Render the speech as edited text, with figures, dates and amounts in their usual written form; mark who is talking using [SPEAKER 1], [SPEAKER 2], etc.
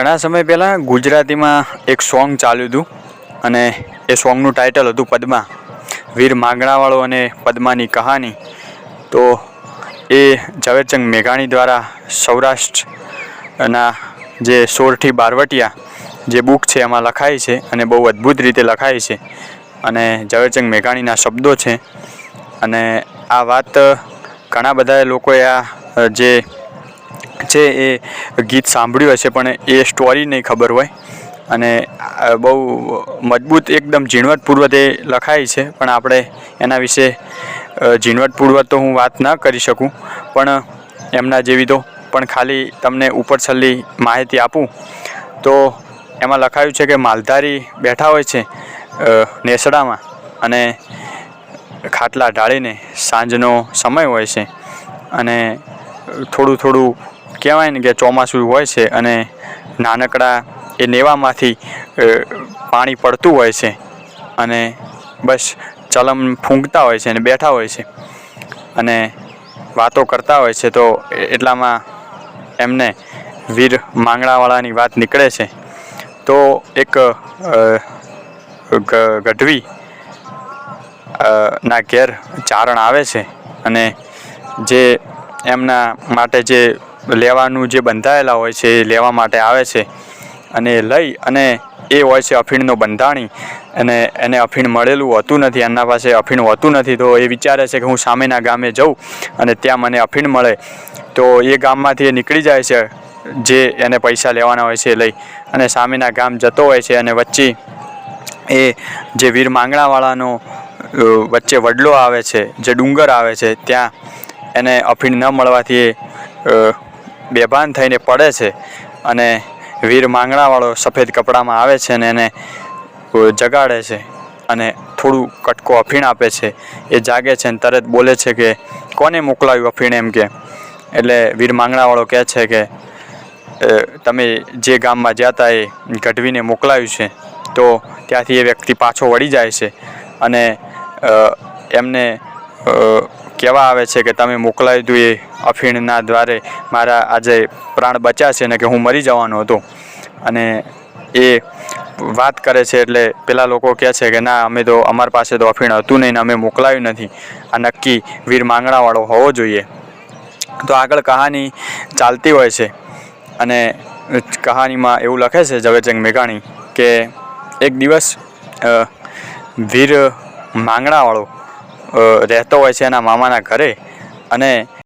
[SPEAKER 1] ઘણા સમય પહેલાં ગુજરાતીમાં એક સોંગ ચાલ્યું હતું અને એ સોંગનું ટાઇટલ હતું પદ્મા. વીર માંગણાવાળો અને પદ્માની કહાની. તો એ ઝવેરચંદ મેઘાણી દ્વારા સૌરાષ્ટ્રના જે 16 બારવટિયા જે બુક છે એમાં લખાઈ છે અને બહુ અદ્ભુત રીતે લખાઈ છે અને ઝવેરચંદ મેઘાણીના શબ્દો છે. અને આ વાત ઘણા બધા લોકોએ આ જે છે એ ગીત સાંભળ્યું હશે પણ એ સ્ટોરી નહીં ખબર હોય અને બહુ મજબૂત એકદમ ઝીણવટપૂર્વક એ લખાઈ છે. પણ આપણે એના વિશે ઝીણવટપૂર્વક તો હું વાત ન કરી શકું પણ એમના જેવી તો પણ ખાલી તમને ઉપરછલ્લી માહિતી આપું તો એમાં લખાયું છે કે માલધારી બેઠા હોય છે નેસડામાં અને ખાટલા ઢાળીને. સાંજનો સમય હોય છે અને થોડું કહેવાય ને કે ચોમાસું હોય છે અને નાનકડા એ નેવામાંથી પાણી પડતું હોય છે અને બસ ચલમ ફૂંકતા હોય છે અને બેઠા હોય છે અને વાતો કરતા હોય છે. તો એટલામાં એમને વીર માંગણાવાળાની વાત નીકળે છે. તો એક ગઢવી ના ઘેર ચારણ આવે છે અને જે એમના માટે જે લેવાનું જે બંધાયેલા હોય છે એ લેવા માટે આવે છે અને લઈ અને એ હોય છે અફીણનો બંધાણી અને એને અફીણ મળેલું હોતું નથી, એમના પાસે અફીણ હોતું નથી. તો એ વિચારે છે કે હું સામેના ગામે જાઉં અને ત્યાં મને અફીણ મળે. તો એ ગામમાંથી એ નીકળી જાય છે જે એને પૈસા લેવાના હોય છે એ લઈ અને સામેના ગામ જતો હોય છે અને વચ્ચે એ જે વીર માંગણાવાળાનો વચ્ચે વડલો આવે છે, જે ડુંગર આવે છે, ત્યાં એને અફીણ ન મળવાથી એ બેભાન થઈને પડે છે અને વીર માંગણાવાળો સફેદ કપડામાં આવે છે અને એને જગાડે છે અને થોડું કટકો અફીણ આપે છે. એ જાગે છે અને તરત બોલે છે કે કોને મોકલાવ્યું અફીણ એમ કે. એટલે વીર માંગણાવાળો કહે છે કે તમે જે ગામમાં જ્યાં હતા એ ગઢવીને મોકલાવ્યું છે. તો ત્યાંથી એ વ્યક્તિ પાછો વળી જાય છે અને એમને કહેવા આવે છે કે તમે મોકલાવ્યું હતું એ અફીણના દ્વારે મારા આજે પ્રાણ બચ્યા છે ને કે હું મરી જવાનો હતો. અને એ વાત કરે છે એટલે પેલા લોકો કહે છે કે ના, અમે તો અમારી પાસે તો અફીણ હતું નહીં ને અમે મોકલાવ્યું નથી, આ નક્કી વીર માંગણાવાળો હોવો જોઈએ. તો આગળ કહાની ચાલતી હોય છે અને કહાનીમાં એવું લખે છે ઝવેરચંદ મેઘાણી કે એક દિવસ વીર માંગણાવાળો રહેતો હોય છે એના મામાના ઘરે અને